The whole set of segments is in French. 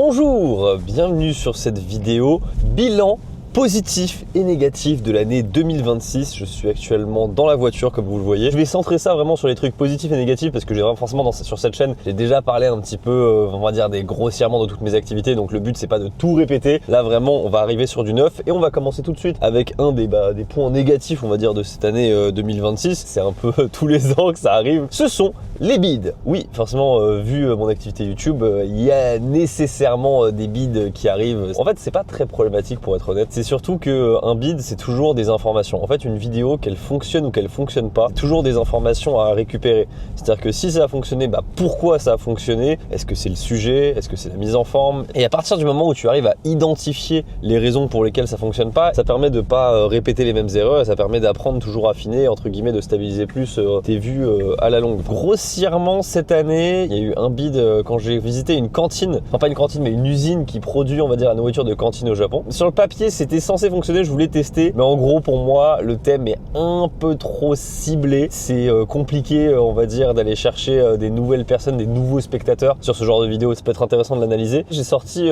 Bonjour, bienvenue sur cette vidéo bilan positif et négatif de l'année 2026. Je suis actuellement dans la voiture comme vous le voyez. Je vais centrer ça vraiment sur les trucs positifs et négatifs parce que j'ai vraiment forcément sur cette chaîne, j'ai déjà parlé un petit peu, on va dire grossièrement de toutes mes activités. Donc le but c'est pas de tout répéter. Là vraiment on va arriver sur du neuf et on va commencer tout de suite avec un des points négatifs on va dire de cette année 2026. C'est un peu tous les ans que ça arrive. Ce sont les bids. Oui, forcément vu mon activité YouTube, il y a nécessairement des bids qui arrivent. En fait c'est pas très problématique pour être honnête. C'est surtout qu'un bid, c'est toujours des informations. En fait, une vidéo, qu'elle fonctionne ou qu'elle fonctionne pas, c'est toujours des informations à récupérer. C'est-à-dire que si ça a fonctionné, pourquoi ça a fonctionné? Est-ce que c'est le sujet? Est-ce que c'est la mise en forme? Et à partir du moment où tu arrives à identifier les raisons pour lesquelles ça fonctionne pas, ça permet de pas répéter les mêmes erreurs et ça permet d'apprendre toujours à affiner, entre guillemets, de stabiliser plus tes vues à la longue. Grossièrement, cette année, il y a eu un bid quand j'ai visité une cantine, enfin pas une cantine, mais une usine qui produit, on va dire, la nourriture de cantine au Japon. Sur le papier, c'était censé fonctionner, je voulais tester, mais en gros pour moi le thème est un peu trop ciblé. C'est compliqué on va dire d'aller chercher des nouvelles personnes, des nouveaux spectateurs sur ce genre de vidéo. Ça peut être intéressant de l'analyser. J'ai sorti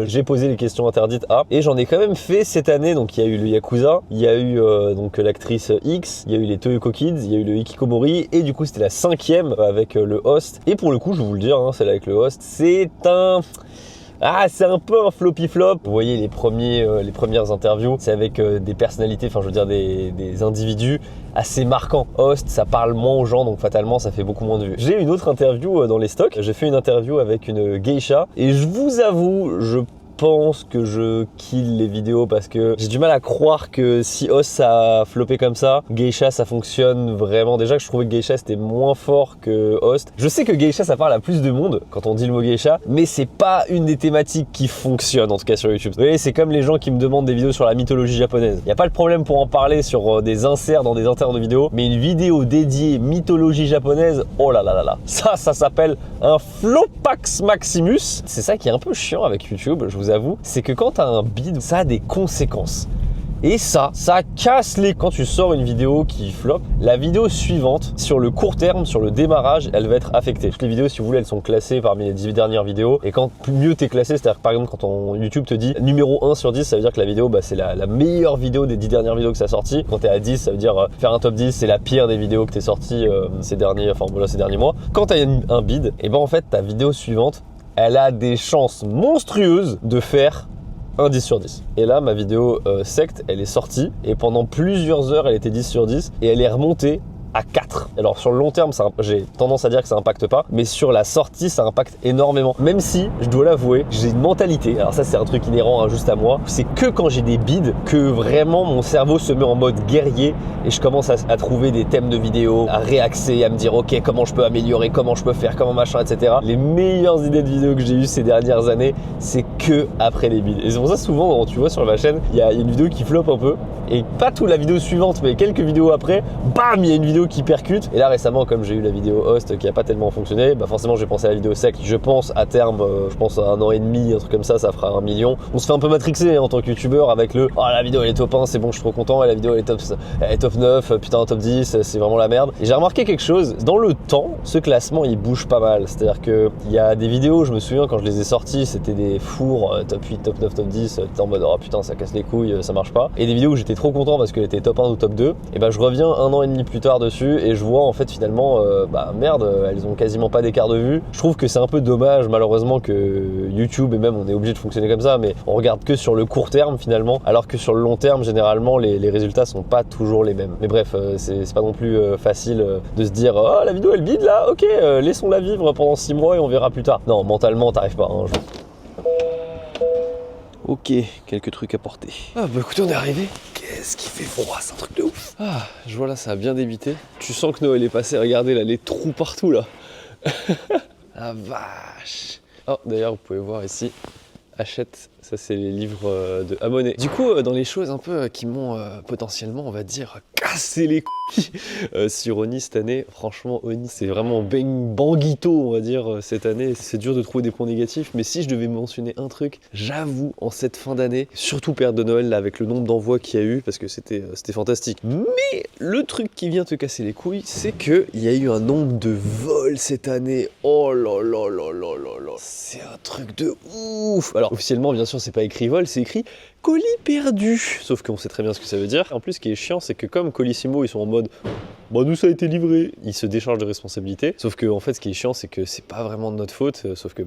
j'ai posé les questions interdites à, et j'en ai quand même fait cette année. Donc il y a eu le Yakuza, il y a eu donc l'actrice X, il y a eu les Toyoko Kids, il y a eu le Hikikomori, et du coup c'était la 5e avec le host. Et pour le coup je vais vous le dire, celle avec le host, c'est un peu un floppy flop. Vous voyez les premières interviews, c'est avec des personnalités, enfin je veux dire des individus assez marquants. Host, ça parle moins aux gens, donc fatalement ça fait beaucoup moins de vues. J'ai une autre interview dans les stocks. J'ai fait une interview avec une geisha et je vous avoue, je pense que je kill les vidéos parce que j'ai du mal à croire que si Host ça a floppé comme ça, Geisha ça fonctionne vraiment. Déjà que je trouvais que Geisha c'était moins fort que Host. Je sais que Geisha ça parle à plus de monde quand on dit le mot Geisha, mais c'est pas une des thématiques qui fonctionne en tout cas sur YouTube. Vous voyez, c'est comme les gens qui me demandent des vidéos sur la mythologie japonaise. Il n'y a pas de problème pour en parler sur des inserts dans des inserts de vidéos, mais une vidéo dédiée mythologie japonaise, oh là là là là, ça s'appelle un flopax maximus. C'est ça qui est un peu chiant avec YouTube, je vous avoue, c'est que quand tu as un bid, ça a des conséquences. Et ça casse les... Quand tu sors une vidéo qui flop, la vidéo suivante, sur le court terme, sur le démarrage, elle va être affectée. Toutes les vidéos, si vous voulez, elles sont classées parmi les 10 dernières vidéos. Et quand mieux t'es classé, c'est-à-dire que par exemple, quand YouTube te dit numéro 1 sur 10, ça veut dire que la vidéo, c'est la meilleure vidéo des 10 dernières vidéos que ça a sorti. Quand t'es à 10, ça veut dire faire un top 10, c'est la pire des vidéos que t'es sorti ces derniers mois. Quand t'as un bid, et en fait, ta vidéo suivante, elle a des chances monstrueuses de faire un 10 sur 10. Et là, ma vidéo secte, elle est sortie et pendant plusieurs heures, elle était 10 sur 10 et elle est remontée à 4. Alors sur le long terme, j'ai tendance à dire que ça impacte pas, mais sur la sortie, ça impacte énormément. Même si, je dois l'avouer, j'ai une mentalité, alors ça c'est un truc inhérent juste à moi, c'est que quand j'ai des bids, que vraiment mon cerveau se met en mode guerrier et je commence à trouver des thèmes de vidéos, à réaxer, à me dire ok, comment je peux améliorer, comment je peux faire, comment machin, etc. Les meilleures idées de vidéos que j'ai eues ces dernières années, c'est que après les bids. Et c'est pour ça souvent, tu vois sur ma chaîne, il y a une vidéo qui floppe un peu, et pas toute la vidéo suivante, mais quelques vidéos après, bam, il y a une vidéo qui percute. Et là récemment, comme j'ai eu la vidéo host qui a pas tellement fonctionné, forcément j'ai pensé à la vidéo sec. Je pense à terme, je pense à 1 an et demi, un truc comme ça fera 1 million. On se fait un peu matrixer en tant que youtubeur avec le oh la vidéo elle est top 1, c'est bon, je suis trop content, et la vidéo elle est top 9, putain top 10, c'est vraiment la merde. Et j'ai remarqué quelque chose, dans le temps, ce classement il bouge pas mal. C'est-à-dire que il y a des vidéos, je me souviens quand je les ai sorties, c'était des fours top 8, top 9, top 10, t'es en mode oh putain ça casse les couilles, ça marche pas. Et des vidéos où j'étais trop content parce qu'elle était top 1 ou top 2, et je reviens 1 an et demi plus tard dessus et je vois en fait finalement merde, elles ont quasiment pas d'écart de vue. Je trouve que c'est un peu dommage malheureusement que YouTube, et même on est obligé de fonctionner comme ça, mais on regarde que sur le court terme finalement, alors que sur le long terme généralement les résultats sont pas toujours les mêmes. Mais bref, c'est pas non plus facile de se dire oh la vidéo elle bide là, ok, laissons-la vivre pendant 6 mois et on verra plus tard. Non, mentalement t'arrives pas. Ok, quelques trucs à porter. Ah écoutez, on est arrivé. Qu'est-ce qui fait froid, c'est un truc de ouf. Ah, je vois là, ça a bien débité. Tu sens que Noël est passé, regardez là, les trous partout là. La vache. Oh, d'ailleurs, vous pouvez voir ici, Hachette, ça c'est les livres de abonnés. Du coup, dans les choses un peu qui m'ont potentiellement, on va dire, cassé les couilles. Sur Oni cette année, franchement Oni c'est vraiment banguito on va dire cette année, c'est dur de trouver des points négatifs, mais si je devais mentionner un truc, j'avoue en cette fin d'année, surtout période de Noël là, avec le nombre d'envois qu'il y a eu, parce que c'était fantastique, mais le truc qui vient te casser les couilles, c'est qu'il y a eu un nombre de vols cette année, oh là là là là là là, c'est un truc de ouf. Alors officiellement bien sûr c'est pas écrit vol, c'est écrit colis perdu, sauf qu'on sait très bien ce que ça veut dire. En plus ce qui est chiant c'est que comme Colissimo ils sont en mode bon nous ça a été livré, ils se déchargent de responsabilité, sauf que en fait ce qui est chiant c'est que c'est pas vraiment de notre faute, sauf que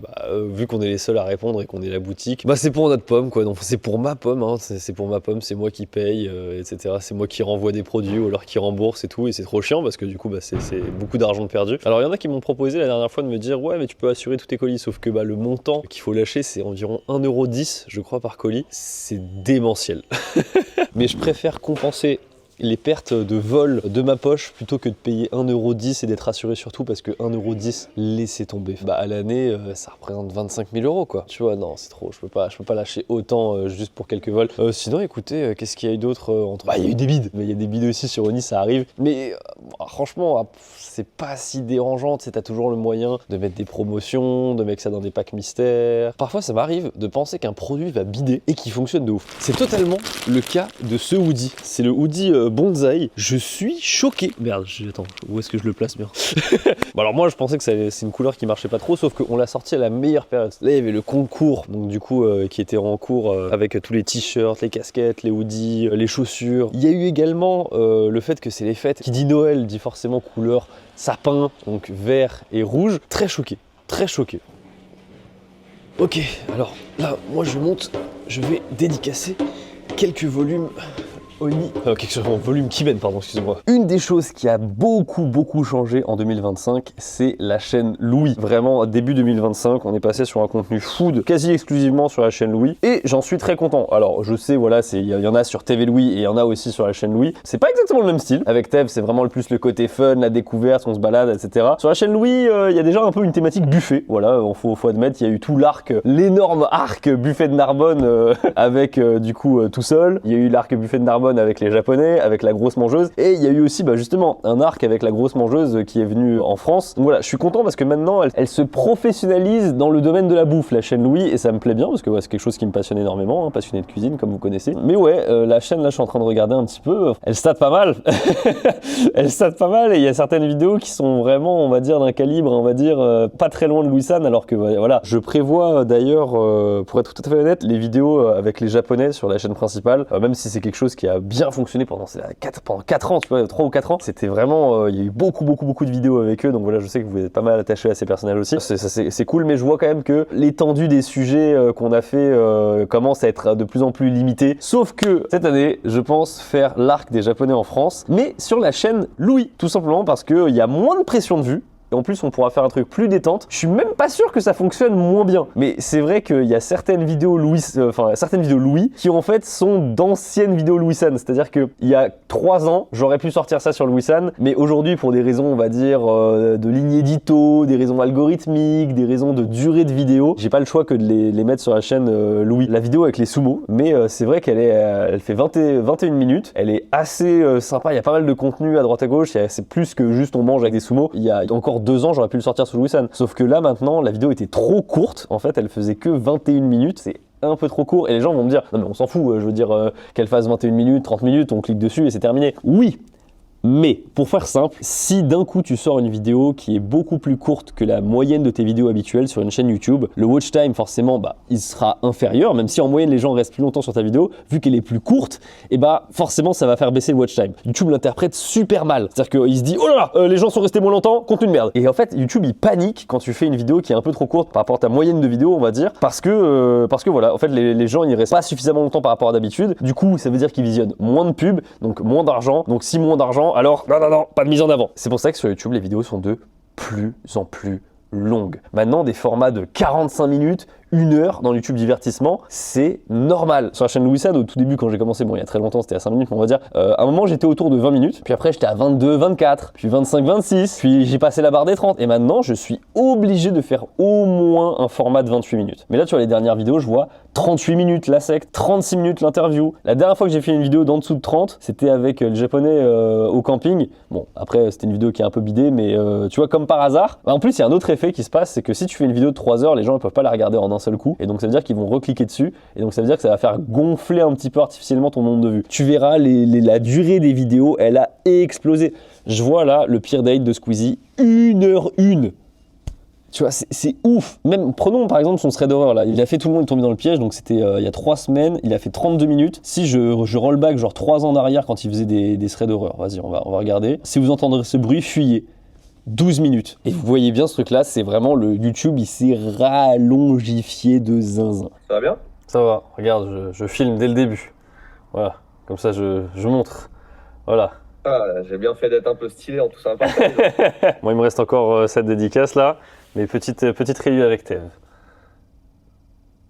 vu qu'on est les seuls à répondre et qu'on est la boutique, c'est pour notre pomme quoi, donc c'est pour ma pomme, hein. C'est pour ma pomme, c'est moi qui paye, etc. C'est moi qui renvoie des produits ou alors qui rembourse et tout, et c'est trop chiant parce que du coup c'est beaucoup d'argent de perdu. Alors il y en a qui m'ont proposé la dernière fois de me dire ouais mais tu peux assurer tous tes colis, sauf que le montant qu'il faut lâcher c'est environ 1,10€ je crois par colis, c'est démentiel. Mais je préfère compenser les pertes de vol de ma poche plutôt que de payer 1,10€ et d'être assuré surtout parce que 1,10€, laissez tomber. À l'année, ça représente 25 000 € quoi. Tu vois, non, c'est trop, je peux pas lâcher autant juste pour quelques vols. Sinon, écoutez, qu'est-ce qu'il y a eu d'autre entre... il y a eu des bides, mais il y a des bides aussi sur Oni, ça arrive. Mais franchement, c'est pas si dérangeant, tu sais, t'as toujours le moyen de mettre des promotions, de mettre ça dans des packs mystères. Parfois, ça m'arrive de penser qu'un produit va bider et qu'il fonctionne de ouf. C'est totalement le cas de ce hoodie. C'est le hoodie Bonsaï. Je suis choqué. Merde, attends, où est-ce que je le place bien? Alors moi, je pensais que c'est une couleur qui marchait pas trop, sauf qu'on l'a sorti à la meilleure période. Là, il y avait le concours, donc du coup, qui était en cours avec tous les t-shirts, les casquettes, les hoodies, les chaussures. Il y a eu également le fait que c'est les fêtes. Qui dit Noël dit forcément couleur sapin, donc vert et rouge. Très choqué, très choqué. Ok, alors là, moi je monte, je vais dédicacer quelques volumes Oni, quelque chose en volume Kiben, pardon, excusez-moi. Une des choses qui a beaucoup changé en 2025, c'est la chaîne Louis. Vraiment, début 2025, on est passé sur un contenu food quasi exclusivement sur la chaîne Louis, et j'en suis très content. Alors, je sais, voilà, il y en a sur TV Louis et il y en a aussi sur la chaîne Louis. C'est pas exactement le même style. Avec Tev, c'est vraiment plus le côté fun, la découverte, on se balade, etc. Sur la chaîne Louis, il y a déjà un peu une thématique buffet. Voilà, faut admettre, il y a eu tout l'arc, l'énorme arc buffet de Narbonne avec du coup tout seul. Il y a eu l'arc buffet de Narbonne avec les Japonais, avec la grosse mangeuse, et il y a eu aussi justement un arc avec la grosse mangeuse qui est venue en France. Donc voilà, je suis content parce que maintenant elle se professionnalise dans le domaine de la bouffe, la chaîne Louis, et ça me plaît bien parce que c'est quelque chose qui me passionne énormément, hein, passionné de cuisine comme vous connaissez. Mais ouais, la chaîne là, je suis en train de regarder un petit peu, elle state pas mal. Elle state pas mal, et il y a certaines vidéos qui sont vraiment, on va dire, d'un calibre, on va dire, pas très loin de Louis San, alors que voilà, je prévois d'ailleurs, pour être tout à fait honnête, les vidéos avec les Japonais sur la chaîne principale, même si c'est quelque chose qui a bien fonctionné pendant 4 ans, tu vois, 3 ou 4 ans. C'était vraiment, il y a eu beaucoup de vidéos avec eux, donc voilà, je sais que vous êtes pas mal attaché à ces personnages aussi. C'est cool, mais je vois quand même que l'étendue des sujets qu'on a fait commence à être de plus en plus limitée. Sauf que cette année, je pense faire l'arc des Japonais en France, mais sur la chaîne Louis, tout simplement parce qu'il y a moins de pression de vue. Et en plus, on pourra faire un truc plus détente. Je suis même pas sûr que ça fonctionne moins bien. Mais c'est vrai qu'il y a certaines vidéos Louis, qui en fait sont d'anciennes vidéos Louis San. C'est-à-dire qu'il y a 3 ans, j'aurais pu sortir ça sur Louis San. Mais aujourd'hui, pour des raisons, on va dire, de ligne édito, des raisons algorithmiques, des raisons de durée de vidéo, j'ai pas le choix que de les mettre sur la chaîne Louis. La vidéo avec les sumo, mais c'est vrai qu'elle elle fait 21 minutes. Elle est assez sympa. Il y a pas mal de contenu à droite à gauche. C'est plus que juste on mange avec des sumo. Il y a encore 2 ans, j'aurais pu le sortir sous Louis San. Sauf que là, maintenant, la vidéo était trop courte. En fait, elle faisait que 21 minutes. C'est un peu trop court. Et les gens vont me dire, non mais on s'en fout, je veux dire, qu'elle fasse 21 minutes, 30 minutes, on clique dessus et c'est terminé. Oui, mais pour faire simple, si d'un coup tu sors une vidéo qui est beaucoup plus courte que la moyenne de tes vidéos habituelles sur une chaîne YouTube, le watch time forcément il sera inférieur, même si en moyenne les gens restent plus longtemps sur ta vidéo, vu qu'elle est plus courte, et forcément ça va faire baisser le watch time. YouTube l'interprète super mal, c'est-à-dire qu'il se dit oh là là, les gens sont restés moins longtemps, contenu de merde. Et en fait YouTube il panique quand tu fais une vidéo qui est un peu trop courte par rapport à ta moyenne de vidéos, on va dire, parce que voilà, en fait les gens ils restent pas suffisamment longtemps par rapport à d'habitude. Du coup ça veut dire qu'ils visionnent moins de pubs, donc moins d'argent, donc si moins d'argent, alors non, pas de mise en avant. C'est pour ça que sur YouTube, les vidéos sont de plus en plus longues. Maintenant, des formats de 45 minutes, 1 heure dans le YouTube divertissement, c'est normal. Sur la chaîne Louis Sad, au tout début, quand j'ai commencé, bon, il y a très longtemps, c'était à 5 minutes, mais on va dire, à un moment, j'étais autour de 20 minutes, puis après, j'étais à 22, 24, puis 25, 26, puis j'ai passé la barre des 30, et maintenant, je suis obligé de faire au moins un format de 28 minutes. Mais là, sur les dernières vidéos, je vois 38 minutes la sec, 36 minutes l'interview. La dernière fois que j'ai fait une vidéo d'en dessous de 30, c'était avec le japonais au camping. Bon, après, c'était une vidéo qui est un peu bidée, mais tu vois, comme par hasard. En plus, il y a un autre effet qui se passe, c'est que si tu fais une vidéo de 3 heures, les gens ne peuvent pas la regarder en un seul coup. Et donc, ça veut dire qu'ils vont recliquer dessus. Et donc, ça veut dire que ça va faire gonfler un petit peu artificiellement ton nombre de vues. Tu verras, la durée des vidéos, elle a explosé. Je vois là le pire date de Squeezie, 1h01. Tu vois, c'est ouf. Même, prenons par exemple son thread d'horreur là. Il a fait Tout le monde est tombé dans le piège, donc c'était il y a 3 semaines. Il a fait 32 minutes. Si je roll back genre 3 ans en arrière quand il faisait des threads d'horreur, vas-y, on va regarder. Si vous entendrez ce bruit, fuyez. 12 minutes. Et vous voyez bien ce truc là, c'est vraiment le YouTube, il s'est rallongifié de zinzin. Ça va bien? Ça va, regarde, je filme dès le début. Voilà, comme ça je montre. Voilà. Ah, j'ai bien fait d'être un peu stylé en tout ça. Moi, il me reste encore cette dédicace là. Mais petite review avec Tev.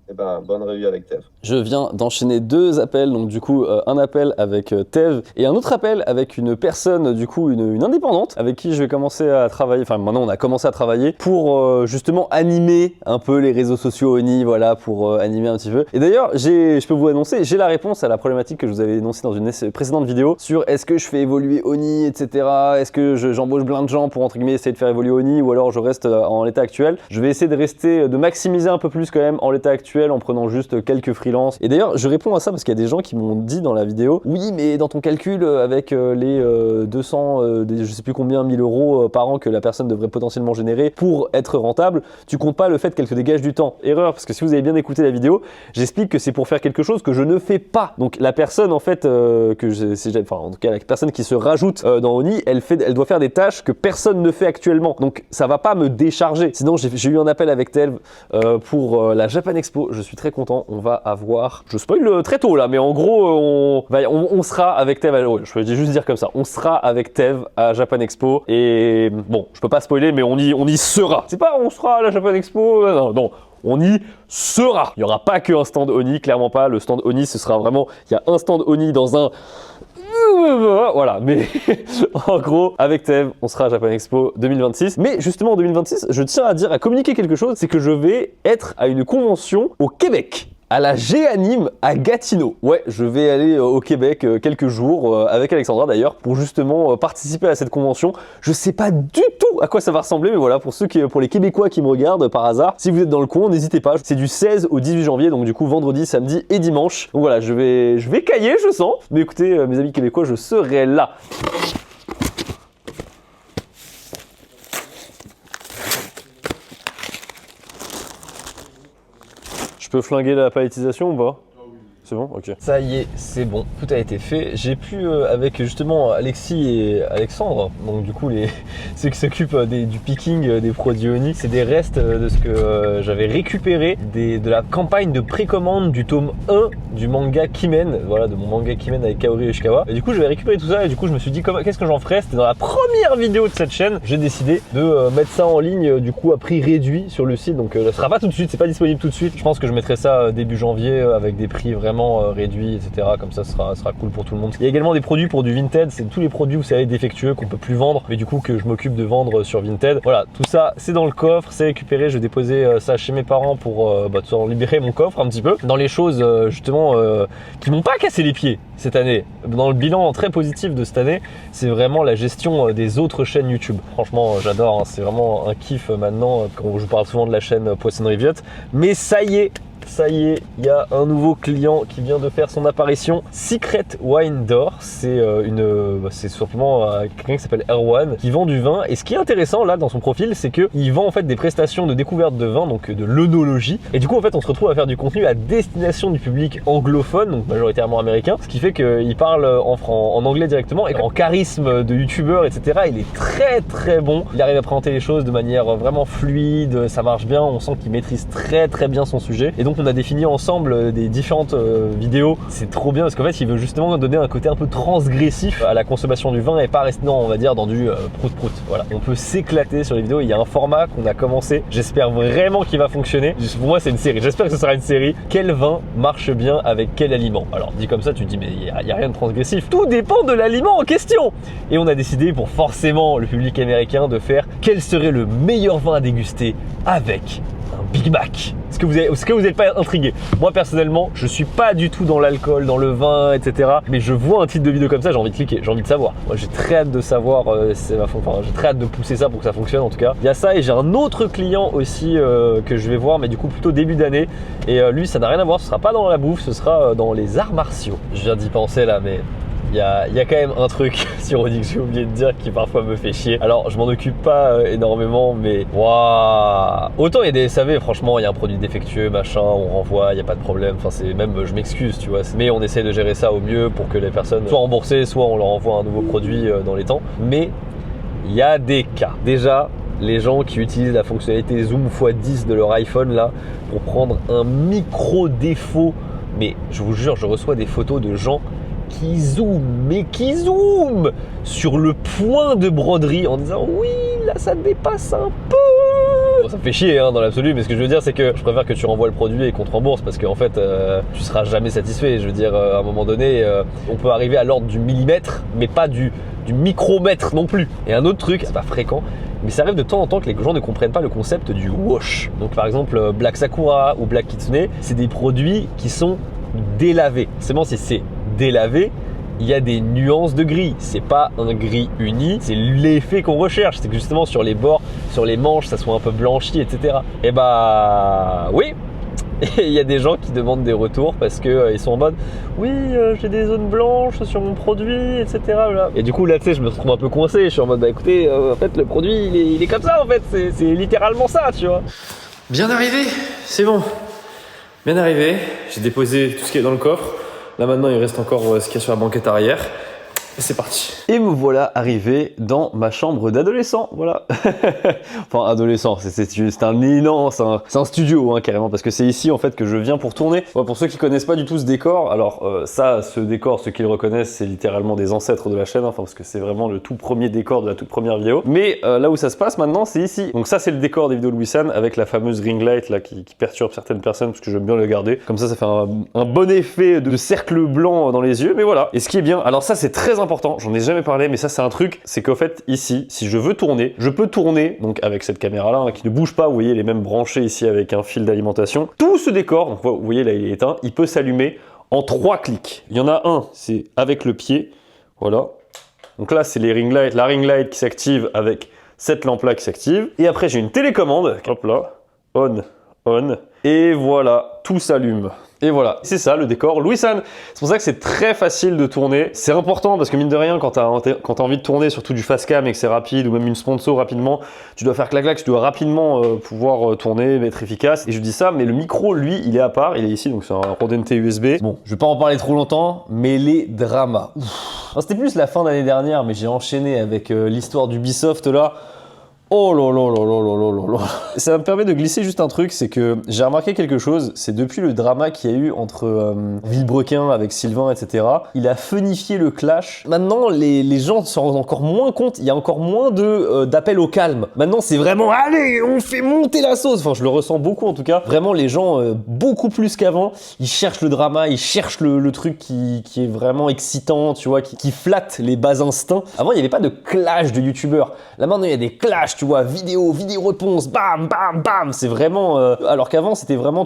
Eh ben, bonne review avec Tev. Je viens d'enchaîner 2 appels, donc du coup un appel avec Tev et un autre appel avec une personne, du coup une indépendante avec qui je vais commencer à travailler, enfin maintenant on a commencé à travailler pour justement animer un peu les réseaux sociaux Oni, voilà, pour animer un petit peu. Et d'ailleurs, je peux vous annoncer, j'ai la réponse à la problématique que je vous avais énoncée dans une précédente vidéo sur est-ce que je fais évoluer Oni, etc. Est-ce que j'embauche plein de gens pour entre guillemets essayer de faire évoluer Oni ou alors je reste en l'état actuel. Je vais essayer de maximiser un peu plus quand même en l'état actuel en prenant juste quelques freelances. Et d'ailleurs, je réponds à ça parce qu'il y a des gens qui m'ont dit dans la vidéo, oui, mais dans ton calcul avec les 200, je sais plus combien, 1000 euros par an que la personne devrait potentiellement générer pour être rentable, tu comptes pas le fait qu'elle te dégage du temps. Erreur, parce que si vous avez bien écouté la vidéo, j'explique que c'est pour faire quelque chose que je ne fais pas. Donc la personne en fait, en tout cas la personne qui se rajoute dans Oni, elle doit faire des tâches que personne ne fait actuellement. Donc ça va pas me décharger. Sinon, j'ai eu un appel avec Tev pour la Japan Expo. Je suis très content. On va avoir, je spoil très tôt là, mais en gros, on sera avec Tev. Je peux juste dire comme ça. On sera avec Tev à Japan Expo. Et bon, je peux pas spoiler, mais on y sera. C'est pas on sera à la Japan Expo. Non. On y sera. Il n'y aura pas qu'un stand Oni, clairement pas. Le stand Oni, ce sera vraiment, il y a un stand Oni dans un... Voilà, mais en gros, avec Tev, on sera à Japan Expo 2026. Mais justement, en 2026, je tiens à communiquer quelque chose, c'est que je vais être à une convention au Québec. À la G-Anime à Gatineau. Ouais, je vais aller au Québec quelques jours, avec Alexandra d'ailleurs, pour justement participer à cette convention. Je sais pas du tout à quoi ça va ressembler, mais voilà, pour les Québécois qui me regardent par hasard, si vous êtes dans le coin, n'hésitez pas. C'est du 16 au 18 janvier, donc du coup vendredi, samedi et dimanche. Donc voilà, je vais cailler, je sens. Mais écoutez, mes amis québécois, je serai là. Je peux flinguer la palettisation ou pas? C'est bon? Ok. Ça y est, c'est bon, tout a été fait. J'ai pu, avec justement Alexis et Alexandre, donc du coup ceux qui s'occupent du picking des produits Oni, c'est des restes de ce que j'avais récupéré de la campagne de précommande du tome 1 du manga Kimen, voilà, de mon manga Kimen avec Kaori Yoshikawa. Et du coup, j'avais récupéré tout ça et du coup, je me suis dit qu'est-ce que j'en ferais? C'était dans la première vidéo de cette chaîne. J'ai décidé de mettre ça en ligne du coup à prix réduit sur le site. Donc ça sera pas tout de suite, c'est pas disponible tout de suite. Je pense que je mettrai ça début janvier avec des prix vraiment réduits, etc. Comme ça, ce sera cool pour tout le monde. Il y a également des produits pour du Vinted. C'est tous les produits, vous savez, défectueux qu'on peut plus vendre, mais du coup que je m'occupe de vendre sur Vinted. Voilà, tout ça, c'est dans le coffre, c'est récupéré. Je vais déposer ça chez mes parents pour libérer mon coffre un petit peu. Dans les choses justement qui m'ont pas cassé les pieds cette année, dans le bilan très positif de cette année, c'est vraiment la gestion des autres chaînes YouTube. Franchement, j'adore, hein, c'est vraiment un kiff maintenant quand je parle souvent de la chaîne Poissonnerie Viotte. Mais ça y est, il y a un nouveau client qui vient de faire son apparition. Secret Wine Door, c'est simplement quelqu'un qui s'appelle Erwan qui vend du vin. Et ce qui est intéressant là dans son profil, c'est qu'il vend en fait des prestations de découverte de vin, donc de l'œnologie. Et du coup en fait on se retrouve à faire du contenu à destination du public anglophone, donc majoritairement américain, ce qui fait qu'il parle en anglais directement et en charisme de youtubeur, etc. Il est très très bon. Il arrive à présenter les choses de manière vraiment fluide, ça marche bien, on sent qu'il maîtrise très très bien son sujet. Et donc on a défini ensemble des différentes vidéos. C'est trop bien parce qu'en fait il veut justement donner un côté un peu transgressif à la consommation du vin et pas rester, non, on va dire dans du prout-prout. Voilà, on peut s'éclater sur les vidéos. Il y a un format qu'on a commencé, j'espère vraiment qu'il va fonctionner. Pour moi c'est une série, j'espère que ce sera une série. Quel vin marche bien avec quel aliment? Alors dit comme ça tu te dis mais il n'y a rien de transgressif, tout dépend de l'aliment en question. Et on a décidé pour forcément le public américain de faire quel serait le meilleur vin à déguster avec un Big Mac. Est-ce que vous n'êtes pas intrigué? Moi personnellement, je suis pas du tout dans l'alcool, dans le vin, etc. Mais je vois un titre de vidéo comme ça, j'ai envie de cliquer, j'ai envie de savoir. Moi j'ai très hâte de savoir, j'ai très hâte de pousser ça pour que ça fonctionne en tout cas. Il y a ça et j'ai un autre client aussi que je vais voir, mais du coup plutôt début d'année. Et lui ça n'a rien à voir, ce sera pas dans la bouffe, ce sera dans les arts martiaux. Je viens d'y penser là, mais il y a quand même un truc sur Audi que j'ai oublié de dire qui parfois me fait chier. Alors je m'en occupe pas énormément, mais waouh, autant il y a des SAV, franchement il y a un produit défectueux, machin, on renvoie, il n'y a pas de problème. Enfin c'est même, je m'excuse, tu vois. Mais on essaie de gérer ça au mieux pour que les personnes soient remboursées, soit on leur envoie un nouveau produit dans les temps. Mais il y a des cas. Déjà, les gens qui utilisent la fonctionnalité Zoom x10 de leur iPhone là pour prendre un micro défaut. Mais je vous jure, je reçois des photos de gens qui zoom sur le point de broderie en disant oui là ça dépasse un peu. Bon, ça me fait chier dans l'absolu, mais ce que je veux dire c'est que je préfère que tu renvoies le produit et qu'on te rembourse parce qu'en fait tu seras jamais satisfait. Je veux dire à un moment donné on peut arriver à l'ordre du millimètre mais pas du micromètre non plus. Et un autre truc, c'est pas fréquent, mais ça arrive de temps en temps que les gens ne comprennent pas le concept du wash. Donc par exemple Black Sakura ou Black Kitsune, c'est des produits qui sont délavés. Seulement si c'est délavé, il y a des nuances de gris. C'est pas un gris uni, c'est l'effet qu'on recherche. C'est que justement sur les bords, sur les manches, ça soit un peu blanchi, etc. Et bah oui. Et il y a des gens qui demandent des retours parce que ils sont en mode oui j'ai des zones blanches sur mon produit, etc. Et du coup là tu sais je me retrouve un peu coincé. Je suis en mode bah écoutez en fait le produit il est comme ça en fait. C'est littéralement ça, tu vois. Bien arrivé, c'est bon. Bien arrivé. J'ai déposé tout ce qui est dans le coffre. Là maintenant il reste encore ce qu'il y a sur la banquette arrière. Et c'est parti. Et me voilà arrivé dans ma chambre d'adolescent, voilà. Enfin adolescent, c'est un élan, c'est un studio carrément, parce que c'est ici en fait que je viens pour tourner. Ouais, pour ceux qui connaissent pas du tout ce décor, alors ce décor, ceux qui le reconnaissent, c'est littéralement des ancêtres de la chaîne, enfin parce que c'est vraiment le tout premier décor de la toute première vidéo. Mais là où ça se passe maintenant, c'est ici. Donc ça c'est le décor des vidéos de Louis-San avec la fameuse ring light là qui perturbe certaines personnes parce que j'aime bien le garder. Comme ça fait un bon effet de cercle blanc dans les yeux, mais voilà. Et ce qui est bien, alors ça c'est très important, j'en ai jamais parlé, mais ça c'est un truc, c'est qu'en fait ici, si je veux tourner, je peux tourner donc avec cette caméra là qui ne bouge pas, vous voyez, elle est même branchée ici avec un fil d'alimentation. Tout ce décor, donc vous voyez là il est éteint, il peut s'allumer en 3 clics. Il y en a un, c'est avec le pied, voilà. Donc là c'est les ring lights, la ring light qui s'active avec cette lampe là qui s'active. Et après j'ai une télécommande, hop là, on, et voilà, tout s'allume. Et voilà, c'est ça le décor Louis-San. C'est pour ça que c'est très facile de tourner. C'est important parce que mine de rien, quand t'as envie de tourner, surtout du fast cam et que c'est rapide, ou même une sponsor rapidement, tu dois faire clac-clac, tu dois rapidement pouvoir tourner, être efficace. Et je dis ça, mais le micro, lui, il est à part, il est ici, donc c'est un Rode NT USB. Bon, je vais pas en parler trop longtemps, mais les dramas. C'était plus la fin d'année dernière, mais j'ai enchaîné avec l'histoire d'Ubisoft là. Oh là là là là là là là. Ça me permet de glisser juste un truc, c'est que j'ai remarqué quelque chose, c'est depuis le drama qu'il y a eu entre Villebrequin avec Sylvain, etc. Il a funifié le clash. Maintenant, les gens se rendent encore moins compte, il y a encore moins d'appel au calme. Maintenant, c'est vraiment, allez, on fait monter la sauce. Enfin, je le ressens beaucoup en tout cas. Vraiment, les gens, beaucoup plus qu'avant, ils cherchent le drama, ils cherchent le truc qui est vraiment excitant, tu vois, qui flatte les bas instincts. Avant, il n'y avait pas de clash de youtubeurs. Là, maintenant, il y a des clashs. Tu vois, vidéo réponse, bam, bam, bam. C'est vraiment... alors qu'avant, c'était vraiment,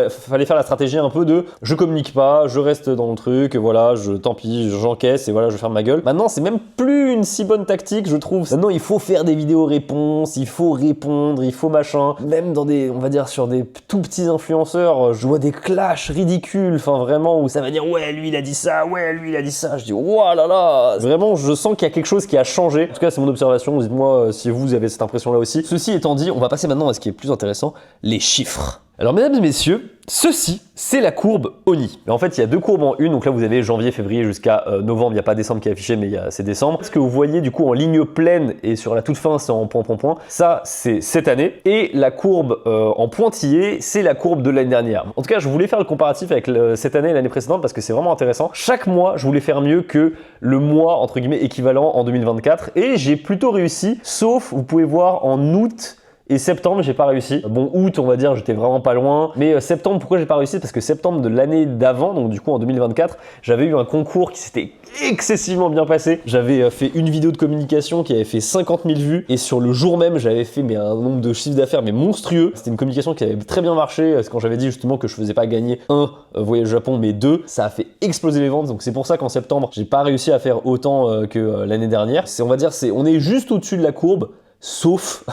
fallait faire la stratégie un peu de je communique pas, je reste dans le truc, voilà, tant pis, j'encaisse et voilà, je ferme ma gueule. Maintenant, c'est même plus une si bonne tactique, je trouve. Maintenant, il faut faire des vidéos réponses, il faut répondre, il faut machin. Même dans on va dire, sur des tout petits influenceurs, je vois des clashs ridicules, enfin vraiment, où ça va dire, ouais, lui, il a dit ça, ouais, lui, il a dit ça. Je dis, oh là là. Vraiment, je sens qu'il y a quelque chose qui a changé. En tout cas, c'est mon observation. Dites-moi si vous avez cette impression-là aussi. Ceci étant dit, on va passer maintenant à ce qui est plus intéressant, les chiffres. Alors mesdames et messieurs, ceci, c'est la courbe ONI. En fait, il y a deux courbes en une. Donc là, vous avez janvier, février jusqu'à novembre. Il n'y a pas décembre qui est affiché, mais c'est décembre. Ce que vous voyez du coup en ligne pleine et sur la toute fin, c'est en point, point, point. Ça, c'est cette année. Et la courbe en pointillé, c'est la courbe de l'année dernière. En tout cas, je voulais faire le comparatif avec cette année et l'année précédente parce que c'est vraiment intéressant. Chaque mois, je voulais faire mieux que le mois, entre guillemets, équivalent en 2024. Et j'ai plutôt réussi, sauf, vous pouvez voir, en août, et septembre, j'ai pas réussi. Bon, août, on va dire, j'étais vraiment pas loin. Mais septembre, pourquoi j'ai pas réussi? Parce que septembre de l'année d'avant, donc du coup en 2024, j'avais eu un concours qui s'était excessivement bien passé. J'avais fait une vidéo de communication qui avait fait 50 000 vues. Et sur le jour même, j'avais fait un nombre de chiffres d'affaires mais monstrueux. C'était une communication qui avait très bien marché. C'est quand j'avais dit justement que je faisais pas gagner un voyage au Japon, mais deux. Ça a fait exploser les ventes. Donc c'est pour ça qu'en septembre, j'ai pas réussi à faire autant que l'année dernière. On va dire, on est juste au-dessus de la courbe, sauf...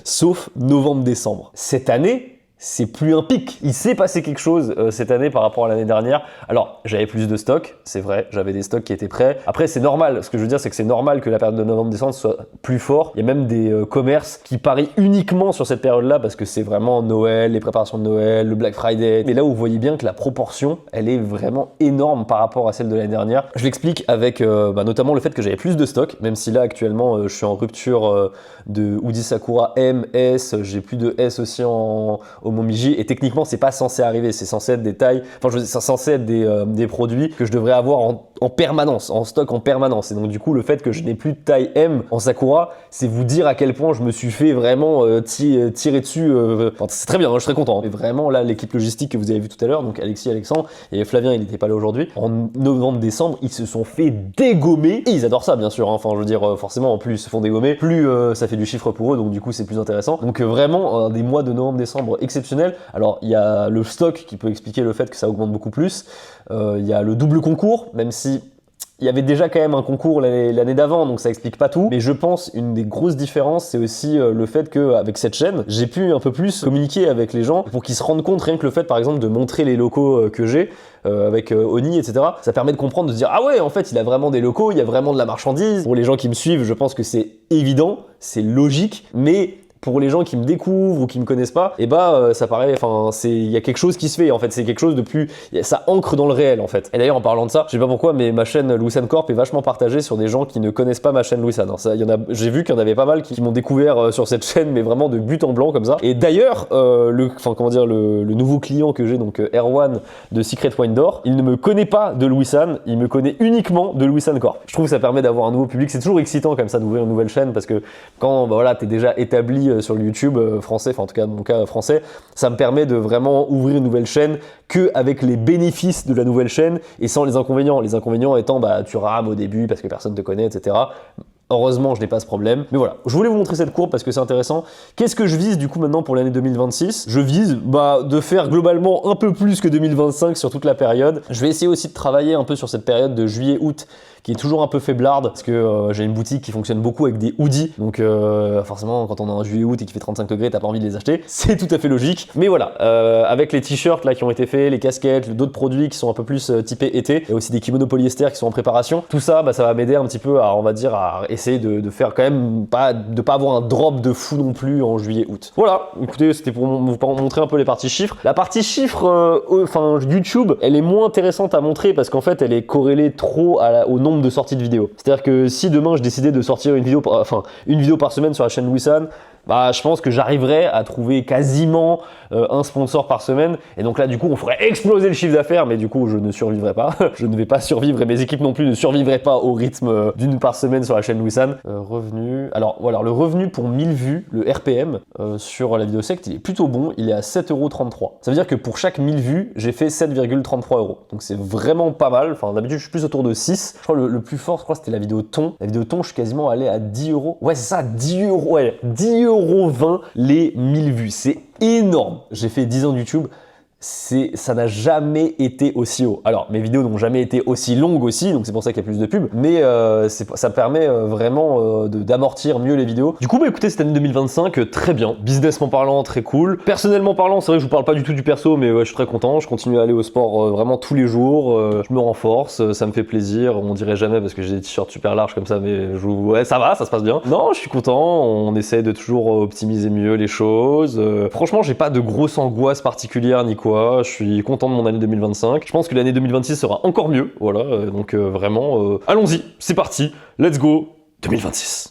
sauf novembre-décembre. Cette année, c'est plus un pic. Il s'est passé quelque chose cette année par rapport à l'année dernière. Alors, j'avais plus de stocks, c'est vrai, j'avais des stocks qui étaient prêts. Après, c'est normal. Ce que je veux dire, c'est que c'est normal que la période de novembre-décembre soit plus fort. Il y a même des commerces qui parient uniquement sur cette période-là parce que c'est vraiment Noël, les préparations de Noël, le Black Friday. Et là où vous voyez bien que la proportion, elle est vraiment énorme par rapport à celle de l'année dernière. Je l'explique avec notamment le fait que j'avais plus de stocks, même si là, actuellement, je suis en rupture de Hoodie Sakura M, S. J'ai plus de S aussi au Momiji, et techniquement c'est pas censé arriver, c'est censé être des tailles, c'est censé être des produits que je devrais avoir en permanence, en stock en permanence. Et donc du coup le fait que je n'ai plus de taille M en Sakura, c'est vous dire à quel point je me suis fait vraiment tirer dessus. C'est très bien, hein, je suis très content. Mais vraiment là, l'équipe logistique que vous avez vu tout à l'heure, donc Alexis, Alexandre et Flavien, il n'était pas là aujourd'hui. En novembre-décembre, ils se sont fait dégommer, et ils adorent ça bien sûr, hein. Enfin je veux dire, forcément en plus ils se font dégommer, plus ça fait du chiffre pour eux, donc du coup c'est plus intéressant. Donc vraiment des mois de novembre-décembre exceptionnels. Alors il y a le stock qui peut expliquer le fait que ça augmente beaucoup plus, il y a le double concours, même si il y avait déjà quand même un concours l'année d'avant, donc ça explique pas tout. Mais je pense une des grosses différences, c'est aussi le fait qu'avec cette chaîne, j'ai pu un peu plus communiquer avec les gens pour qu'ils se rendent compte, rien que le fait par exemple de montrer les locaux que j'ai avec Oni, etc. Ça permet de comprendre, de se dire ah ouais, en fait il a vraiment des locaux, il y a vraiment de la marchandise. Pour les gens qui me suivent, je pense que c'est évident, c'est logique, mais pour les gens qui me découvrent ou qui me connaissent pas, et ça paraît, il y a quelque chose qui se fait en fait, c'est quelque chose de plus, ça ancre dans le réel en fait. Et d'ailleurs en parlant de ça, je sais pas pourquoi, mais ma chaîne Louisan Corp est vachement partagée sur des gens qui ne connaissent pas ma chaîne Louisan. J'ai vu qu'il y en avait pas mal qui m'ont découvert sur cette chaîne, mais vraiment de but en blanc comme ça. Et d'ailleurs, le nouveau client que j'ai, donc Erwan de Secret Wine Door, il ne me connaît pas de Louisan, il me connaît uniquement de Louisan Corp. Je trouve que ça permet d'avoir un nouveau public, c'est toujours excitant comme ça d'ouvrir une nouvelle chaîne parce que quand t'es déjà établi sur le YouTube français, en tout cas dans mon cas français, ça me permet de vraiment ouvrir une nouvelle chaîne que avec les bénéfices de la nouvelle chaîne et sans les inconvénients. Les inconvénients étant tu rames au début parce que personne te connaît, etc. Heureusement, je n'ai pas ce problème. Mais voilà, je voulais vous montrer cette courbe parce que c'est intéressant. Qu'est-ce que je vise du coup maintenant pour l'année 2026? Je vise de faire globalement un peu plus que 2025 sur toute la période. Je vais essayer aussi de travailler un peu sur cette période de juillet-août qui est toujours un peu faiblarde parce que j'ai une boutique qui fonctionne beaucoup avec des hoodies. Donc forcément, quand on est en juillet-août et qu'il fait 35 degrés, t'as pas envie de les acheter. C'est tout à fait logique. Mais voilà, avec les t-shirts là qui ont été faits, les casquettes, d'autres produits qui sont un peu plus typés été, et aussi des kimonos polyester qui sont en préparation. Tout ça, ça va m'aider un petit peu à, on va dire, à essayer de faire quand même de pas avoir un drop de fou non plus en juillet-août. Voilà, écoutez, c'était pour vous montrer un peu les parties chiffres. La partie chiffres, YouTube, elle est moins intéressante à montrer parce qu'en fait, elle est corrélée trop au nombre de sorties de vidéos. C'est-à-dire que si demain je décidais de sortir une vidéo par semaine sur la chaîne Louisan, je pense que j'arriverais à trouver quasiment un sponsor par semaine. Et donc là, du coup, on ferait exploser le chiffre d'affaires, mais du coup, je ne survivrai pas. Je ne vais pas survivre et mes équipes non plus ne survivraient pas au rythme d'une par semaine sur la chaîne Louisan. Revenu. Alors voilà, le revenu pour 1000 vues, le RPM sur la vidéo sect, il est plutôt bon. Il est à 7,33 €. Ça veut dire que pour chaque 1000 vues, j'ai fait 7,33 €. Donc c'est vraiment pas mal. D'habitude, je suis plus autour de 6. Je crois le plus fort, c'était la vidéo thon. La vidéo thon, je suis quasiment allé à 10 €. Ouais, c'est ça, 10 €. Ouais, 10,20 € les 1000 vues. C'est énorme. J'ai fait 10 ans de YouTube. ça n'a jamais été aussi haut. Alors, mes vidéos n'ont jamais été aussi longues aussi, donc c'est pour ça qu'il y a plus de pubs, mais ça permet vraiment d'amortir mieux les vidéos. Du coup, bah écoutez, cette année 2025, très bien. Businessment parlant, très cool. Personnellement parlant, c'est vrai que je vous parle pas du tout du perso, mais ouais, je suis très content. Je continue à aller au sport vraiment tous les jours. Je me renforce, ça me fait plaisir. On dirait jamais parce que j'ai des t-shirts super larges comme ça, mais ouais, ça va, ça se passe bien. Non, je suis content. On essaie de toujours optimiser mieux les choses. Franchement, j'ai pas de grosse angoisse particulière ni quoi. Je suis content de mon année 2025. Je pense que l'année 2026 sera encore mieux. Voilà, donc vraiment, allons-y, c'est parti. Let's go 2026.